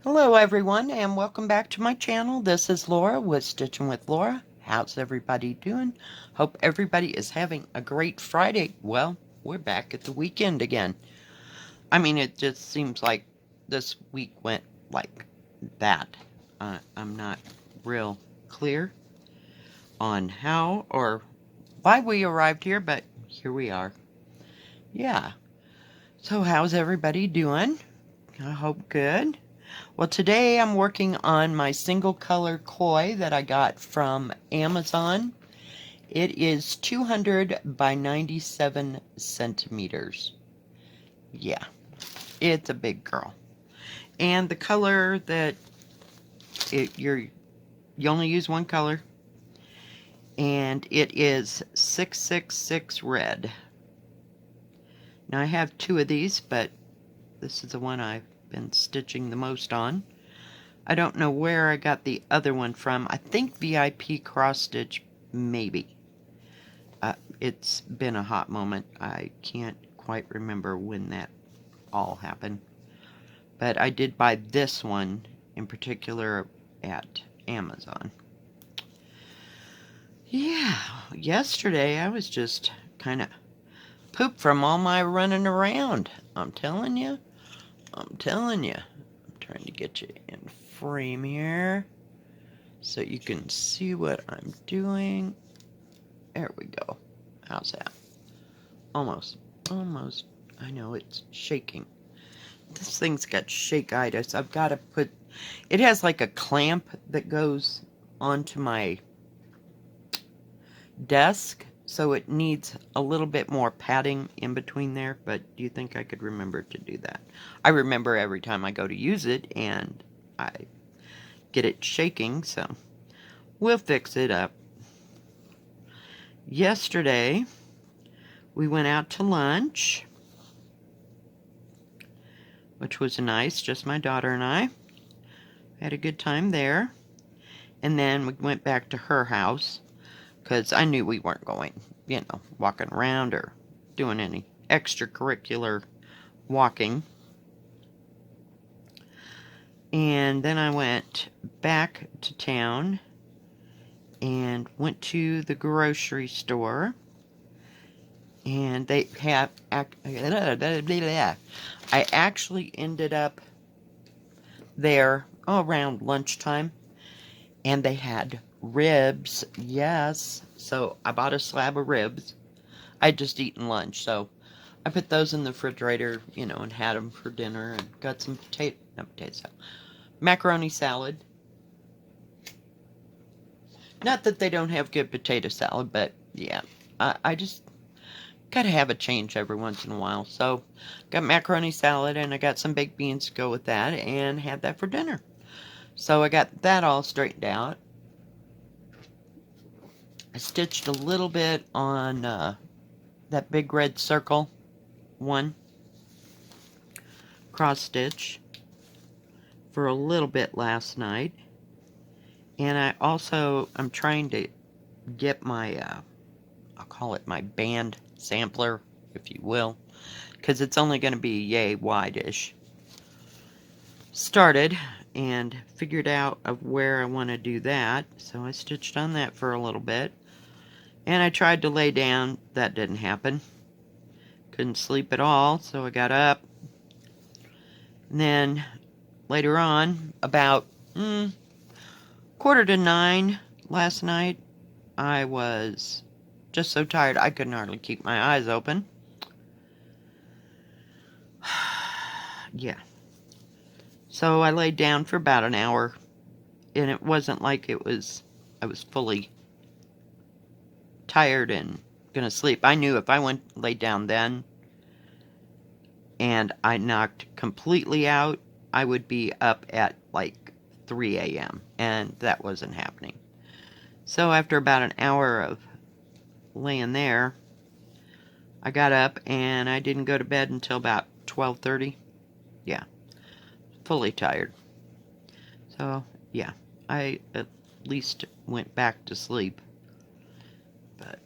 Hello everyone and welcome back to my channel. This is Laura with Stitchin with Laura. How's everybody doing? Hope everybody is having a great Friday. Well, we're back at the weekend again. I mean, it just seems like this week went like that. I'm not real clear on how or why we arrived here, but here we are. Yeah. So how's everybody doing? I hope good. Well, today I'm working on my single color koi that I got from Amazon. It is 200 by 97 centimeters. Yeah, it's a big girl. And the color that you only use one color, and it is 666 red. Now I have two of these, but this is the one I've been stitching the most on. I don't know where I got the other one from. I think VIP cross stitch, maybe. It's been a hot moment. I can't quite remember when that all happened. But I did buy this one in particular at Amazon. Yeah, yesterday I was just kind of pooped from all my running around. I'm telling you. I'm trying to get you in frame here so you can see what I'm doing. There we go. How's that? Almost. I know it's shaking. This thing's got shake-itis. I've got to put... It has like a clamp that goes onto my desk, so it needs a little bit more padding in between there, but do you think I could remember to do that? I remember every time I go to use it, and I get it shaking, so we'll fix it up. Yesterday, we went out to lunch, which was nice, just my daughter and I. Had a good time there. And then we went back to her house, because I knew we weren't going, walking around or doing any extracurricular walking. And then I went back to town and went to the grocery store. And they have... I actually ended up there around lunchtime. And they had ribs, yes. So I bought a slab of ribs. I'd just eaten lunch, so I put those in the refrigerator, and had them for dinner, and got some macaroni salad. Not that they don't have good potato salad, but yeah, I just gotta have a change every once in a while. So got macaroni salad, and I got some baked beans to go with that, and had that for dinner. So I got that all straightened out. I stitched a little bit on that big red circle one, cross stitch, for a little bit last night. And I'm trying to get my, I'll call it my band sampler, if you will, because it's only going to be yay wide-ish. Started and figured out of where I want to do that, so I stitched on that for a little bit. And I tried to lay down. That didn't happen. Couldn't sleep at all, so I got up. And then later on, about 8:45 last night, I was just so tired I couldn't hardly keep my eyes open. Yeah. So I laid down for about an hour, and it wasn't like I was fully tired and gonna sleep. I knew if I laid down then and I knocked completely out, I would be up at like 3 a.m. and that wasn't happening. So after about an hour of laying there, I got up and I didn't go to bed until about 12:30. Yeah, fully tired. So yeah, I at least went back to sleep. But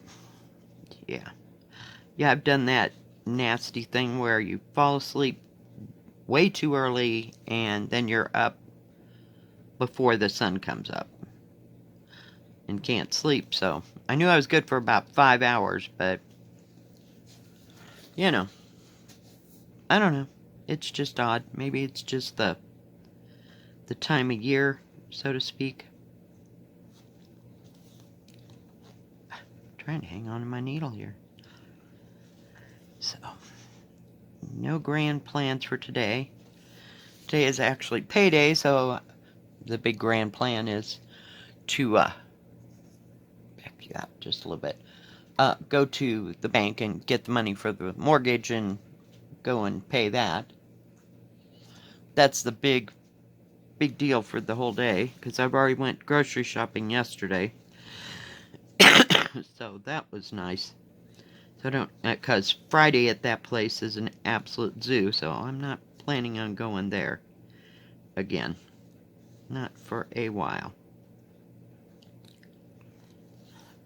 yeah, I've done that nasty thing where you fall asleep way too early and then you're up before the sun comes up. And can't sleep, so I knew I was good for about 5 hours, but, you know, I don't know. It's just odd. Maybe it's just the time of year, so to speak. I'm trying to hang on to my needle here. So, no grand plans for today. Today is actually payday, so the big grand plan is to, back you up just a little bit, go to the bank and get the money for the mortgage and go and pay that. That's the big deal for the whole day, because I've already went grocery shopping yesterday. So that was nice. So I don't, because Friday at that place is an absolute zoo, so I'm not planning on going there again. Not for a while.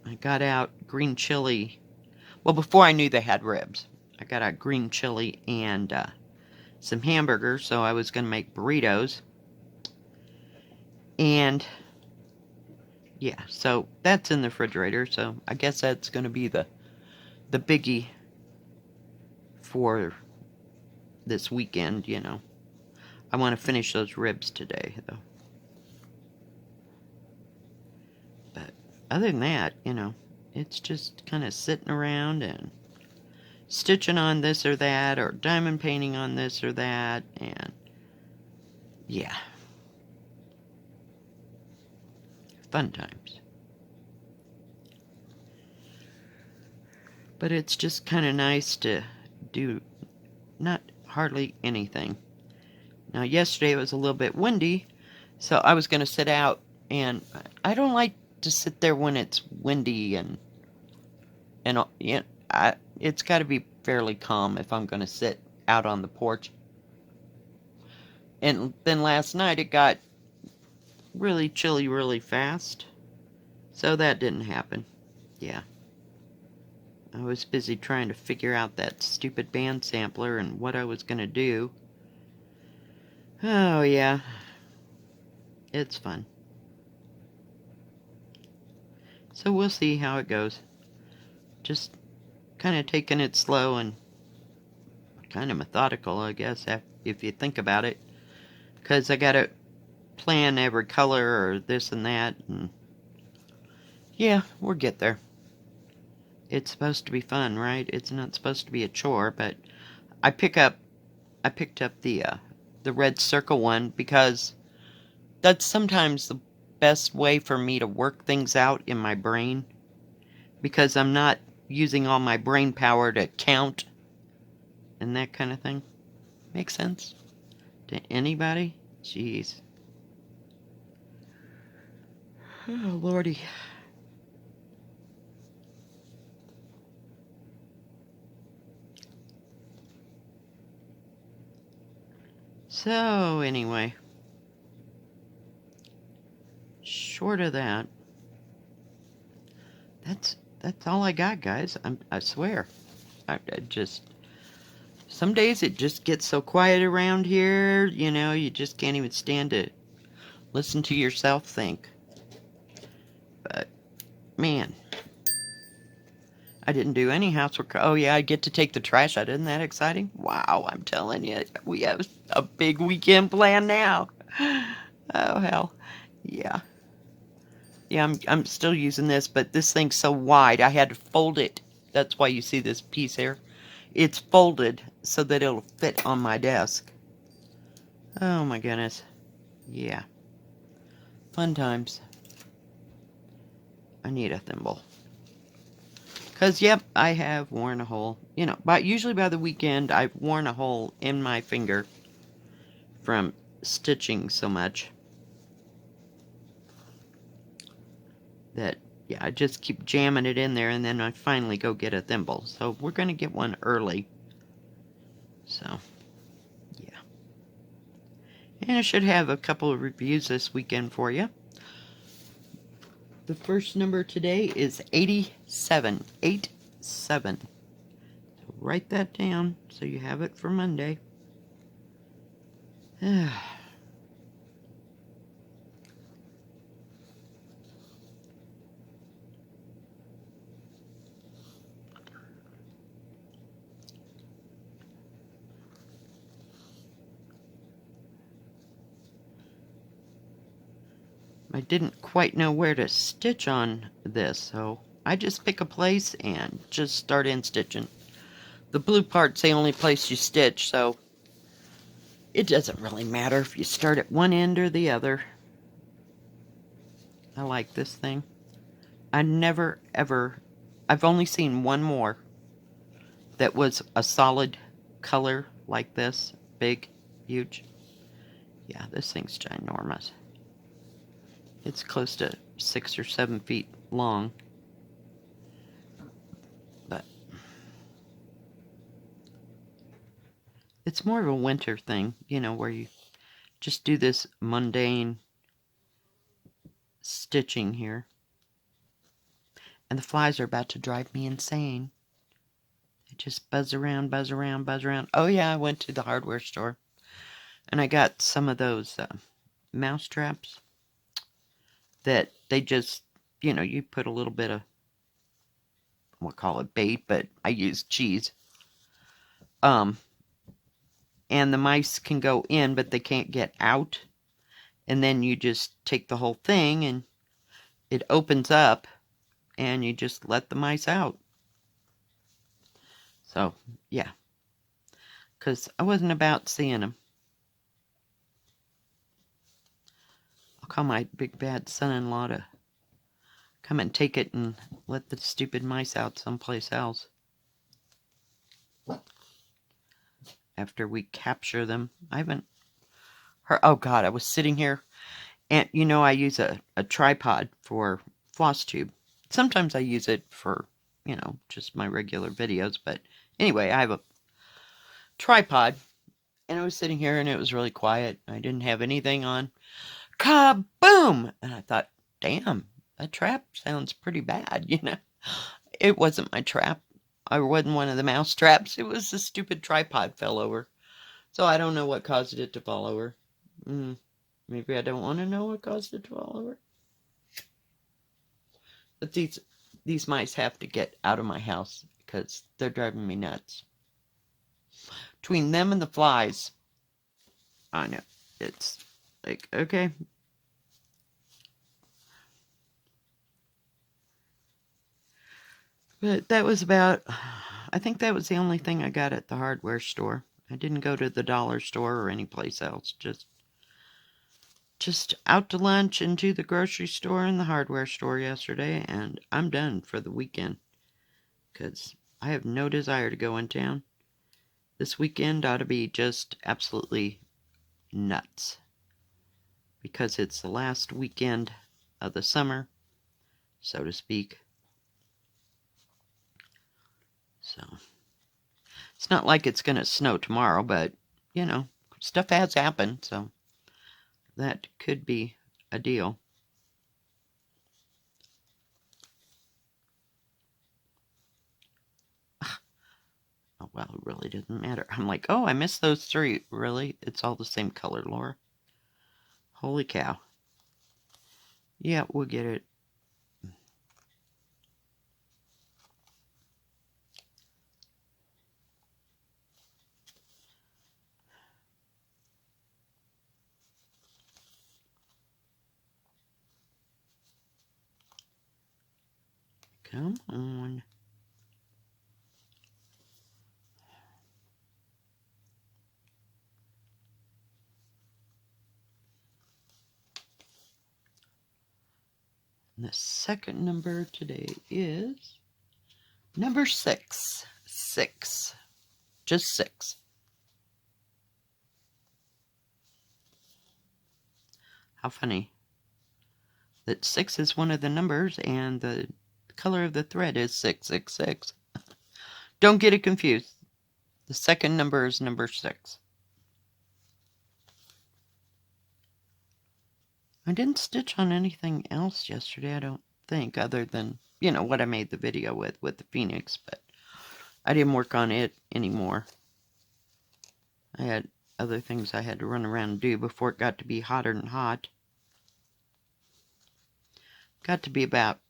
I got out green chili. Well, before I knew they had ribs, I got out green chili and some hamburgers, so I was going to make burritos. And yeah, so that's in the refrigerator, so I guess that's going to be the biggie for this weekend, you know. I want to finish those ribs today, though. But other than that, you know, it's just kind of sitting around and stitching on this or that, or diamond painting on this or that, and yeah. Fun times. But it's just kind of nice to do not hardly anything. Now, yesterday it was a little bit windy, so I was going to sit out, and I don't like to sit there when it's windy and you know, it's got to be fairly calm if I'm going to sit out on the porch. And then last night it got really chilly really fast, so that didn't happen. Yeah. I was busy trying to figure out that stupid band sampler and what I was going to do. Oh, yeah. It's fun. So we'll see how it goes. Just kind of taking it slow and kind of methodical, I guess, if you think about it. Because I got to plan every color or this and that. And yeah, we'll get there. It's supposed to be fun, right? It's not supposed to be a chore, but I picked up the red circle one because that's sometimes the best way for me to work things out in my brain, because I'm not using all my brain power to count and that kind of thing. Make sense to anybody? Jeez. Oh, Lordy. So, anyway, short of that, that's all I got, guys. I swear. I just, some days it just gets so quiet around here, you know, you just can't even stand to listen to yourself think. But, man, I didn't do any housework. Oh, yeah, I get to take the trash out. Isn't that exciting? Wow, I'm telling you, we have a big weekend planned now. Oh, hell. Yeah. Yeah, I'm still using this, but this thing's so wide, I had to fold it. That's why you see this piece here. It's folded so that it'll fit on my desk. Oh, my goodness. Yeah. Fun times. I need a thimble. Because, yep, I have worn a hole. You know, but usually by the weekend, I've worn a hole in my finger from stitching so much that, yeah, I just keep jamming it in there, and then I finally go get a thimble. So we're going to get one early. So, yeah. And I should have a couple of reviews this weekend for you. The first number today is 87. 87. So write that down so you have it for Monday. I didn't quite know where to stitch on this, so I just pick a place and just start in stitching. The blue part's the only place you stitch, so it doesn't really matter if you start at one end or the other. I like this thing. I never ever, I've only seen one more that was a solid color like this. Big, huge. Yeah, this thing's ginormous. It's close to 6 or 7 feet long. But it's more of a winter thing, you know, where you just do this mundane stitching here. And the flies are about to drive me insane. They just buzz around, buzz around, buzz around. Oh yeah, I went to the hardware store. And I got some of those mouse traps that they just, you know, you put a little bit of, we'll call it bait, but I use cheese. And the mice can go in, but they can't get out. And then you just take the whole thing and it opens up and you just let the mice out. So, yeah. Because I wasn't about seeing them. I'll call my big bad son-in-law to come and take it and let the stupid mice out someplace else. After we capture them. I haven't heard. Oh God, I was sitting here and you know I use a tripod for floss tube. Sometimes I use it for, you know, just my regular videos. But anyway, I have a tripod and I was sitting here and it was really quiet. I didn't have anything on. Kaboom! And I thought, damn, that trap sounds pretty bad, you know. It wasn't my trap. I wasn't one of the mouse traps. It was the stupid tripod fell over. So I don't know what caused it to fall over. Maybe I don't want to know what caused it to fall over. But these mice have to get out of my house because they're driving me nuts. Between them and the flies, I know. It's like, okay. But that was about, I think that was the only thing I got at the hardware store. I didn't go to the dollar store or any place else. Just out to lunch and to the grocery store and the hardware store yesterday, and I'm done for the weekend. Because I have no desire to go in town. This weekend ought to be just absolutely nuts. Because it's the last weekend of the summer, so to speak. So, it's not like it's going to snow tomorrow, but, you know, stuff has happened, so that could be a deal. Oh, well, it really doesn't matter. I'm like, oh, I missed those 3. Really? It's all the same color, Laura. Holy cow. Yeah, we'll get it. Come on. And the second number today is number 6. 6. Just 6. How funny that 6 is one of the numbers and the color of the thread is 666. Don't get it confused. The second number is number 6. I didn't stitch on anything else yesterday, I don't think, other than, you know, what I made the video with the Phoenix, but I didn't work on it anymore. I had other things I had to run around and do before it got to be hotter than hot. Got to be about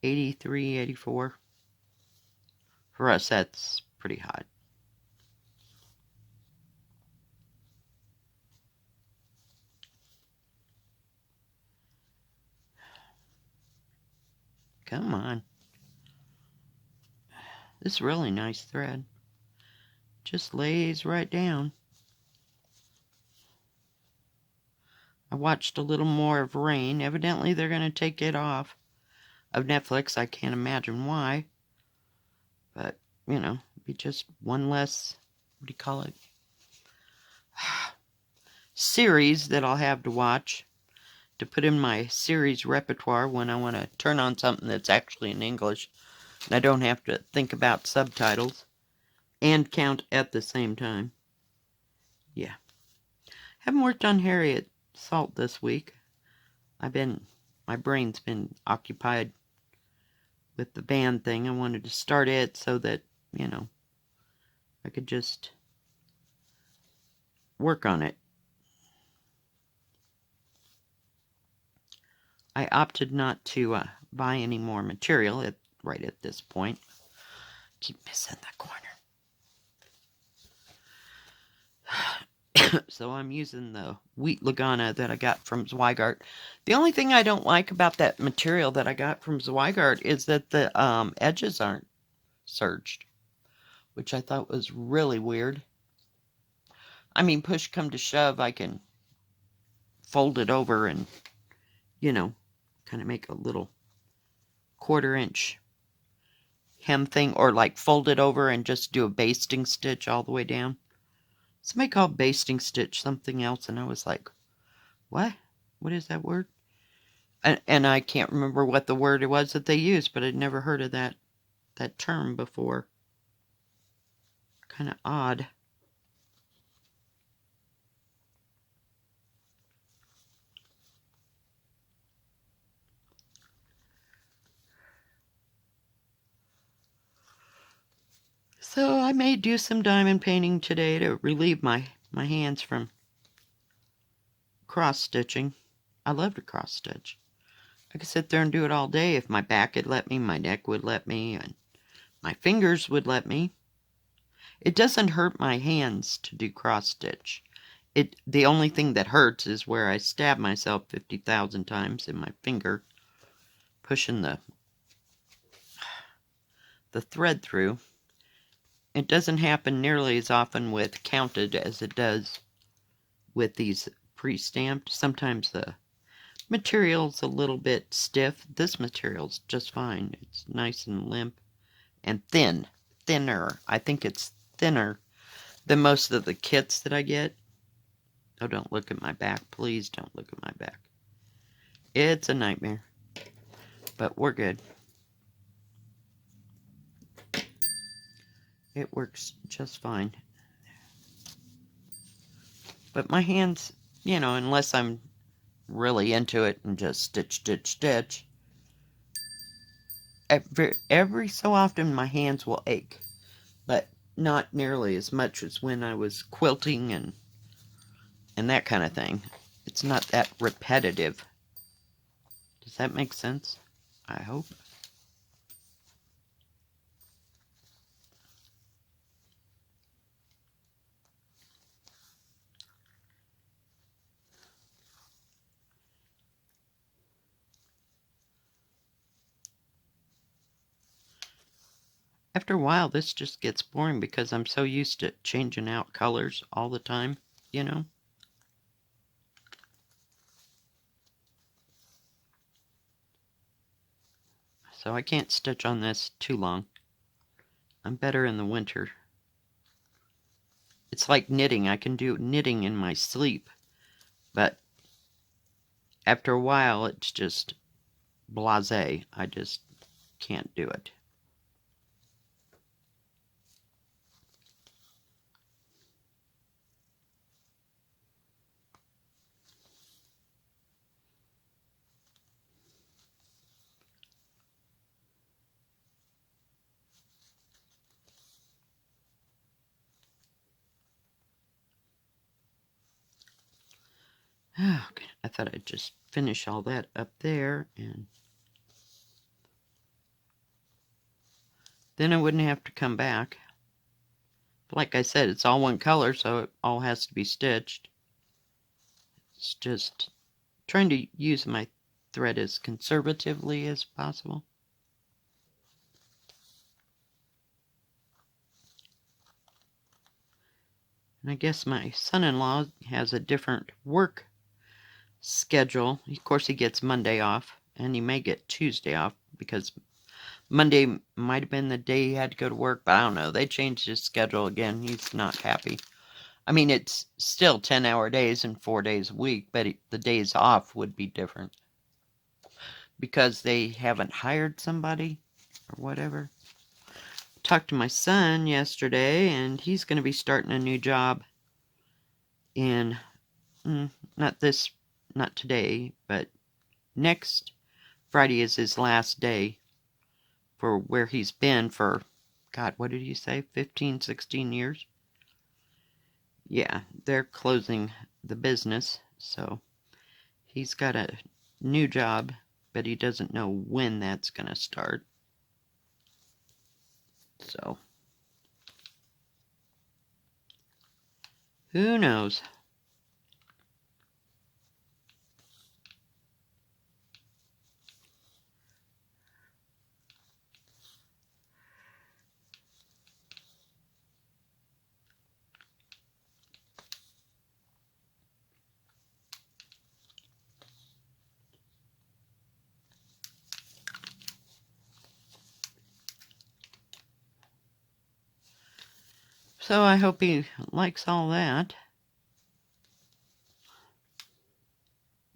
83, 84. For us, that's pretty hot. Come on. This is really nice thread. Just lays right down. I watched a little more of Rain. Evidently they're going to take it off of Netflix. I can't imagine why. But, you know, be just one less, what do you call it? Series that I'll have to watch to put in my series repertoire when I want to turn on something that's actually in English. And I don't have to think about subtitles and count at the same time. Yeah. Haven't worked on Harriet Salt this week. My brain's been occupied with the band thing. I wanted to start it so that, you know, I could just work on it. I opted not to buy any more material right at this point. Keep missing the corner. So I'm using the wheat Lagana that I got from Zweigart. The only thing I don't like about that material that I got from Zweigart is that the edges aren't serged, which I thought was really weird. I mean, push come to shove, I can fold it over and, you know, kind of make a little 1/4 inch hem thing, or like fold it over and just do a basting stitch all the way down. Somebody called basting stitch something else, and I was like, what? What is that word? And I can't remember what the word it was that they used, but I'd never heard of that term before. Kind of odd. So I may do some diamond painting today to relieve my hands from cross stitching. I love to cross stitch. I could sit there and do it all day if my back would let me, my neck would let me, and my fingers would let me. It doesn't hurt my hands to do cross stitch. The only thing that hurts is where I stab myself 50,000 times in my finger, pushing the thread through. It doesn't happen nearly as often with counted as it does with these pre-stamped. Sometimes the material's a little bit stiff. This material's just fine. It's nice and limp and thinner. I think it's thinner than most of the kits that I get. Oh, don't look at my back. Please don't look at my back. It's a nightmare. But we're good. It works just fine. But my hands, you know, unless I'm really into it and just stitch, stitch, stitch, every so often my hands will ache. But not nearly as much as when I was quilting and that kind of thing. It's not that repetitive. Does that make sense? I hope. After a while, this just gets boring because I'm so used to changing out colors all the time, you know? So I can't stitch on this too long. I'm better in the winter. It's like knitting. I can do knitting in my sleep, but after a while, it's just blasé. I just can't do it. Okay, I thought I'd just finish all that up there, and then I wouldn't have to come back. But like I said, it's all one color, so it all has to be stitched. It's just trying to use my thread as conservatively as possible. And I guess my son-in-law has a different work schedule. Of course, he gets Monday off, and he may get Tuesday off because Monday might have been the day he had to go to work, but I don't know. They changed his schedule again. He's not happy. I mean, it's still 10-hour days and 4 days a week, but the days off would be different because they haven't hired somebody or whatever. Talked to my son yesterday, and he's going to be starting a new job in, not today, but next Friday is his last day for where he's been for, God, what did he say, 15, 16 years? Yeah, they're closing the business, so he's got a new job, but he doesn't know when that's going to start. So, who knows? So I hope he likes all that.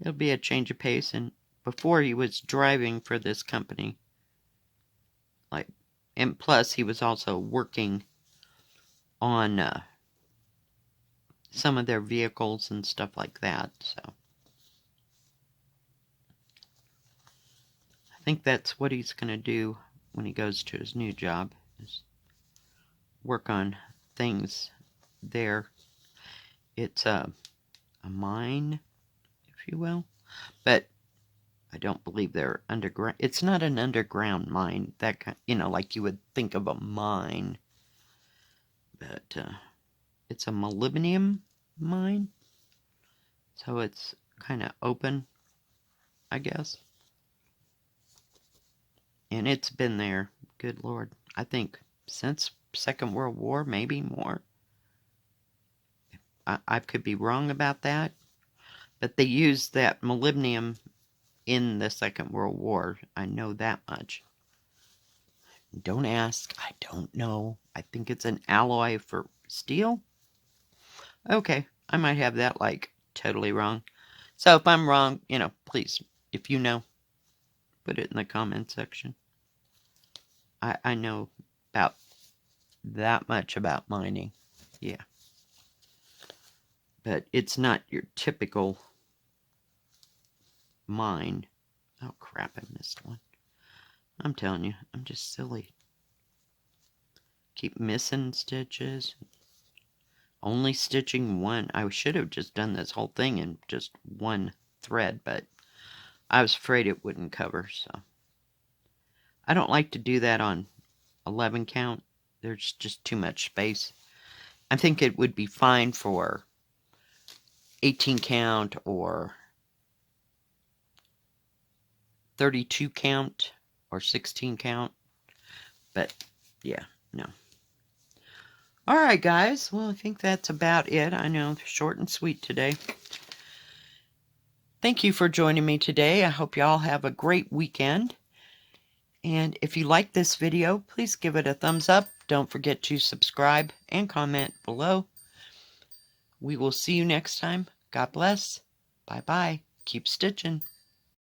It'll be a change of pace. And before, he was driving for this company. And plus he was also working on some of their vehicles and stuff like that. So I think that's what he's going to do when he goes to his new job, is work on things there. It's a mine, if you will, but I don't believe they're underground. It's not an underground mine, that kind, like you would think of a mine, but it's a molybdenum mine, so it's kind of open, I guess. And it's been there, good Lord, I think since Second World War, maybe more. I could be wrong about that, but they used that molybdenum in the Second World War. I know that much. Don't ask. I don't know. I think it's an alloy for steel. Okay, I might have that totally wrong. So if I'm wrong, please, if you know, put it in the comment section. I know about that much about mining. Yeah. But it's not your typical mine. Oh crap, I missed one. I'm telling you, I'm just silly. Keep missing stitches. Only stitching one. I should have just done this whole thing in just one thread, but I was afraid it wouldn't cover, so. I don't like to do that on 11 count. There's just too much space. I think it would be fine for 18 count or 32 count or 16 count. But yeah, no. Alright guys, well I think that's about it. I know, short and sweet today. Thank you for joining me today. I hope y'all have a great weekend. And if you like this video, please give it a thumbs up. Don't forget to subscribe and comment below. We will see you next time. God bless. Bye-bye. Keep stitching.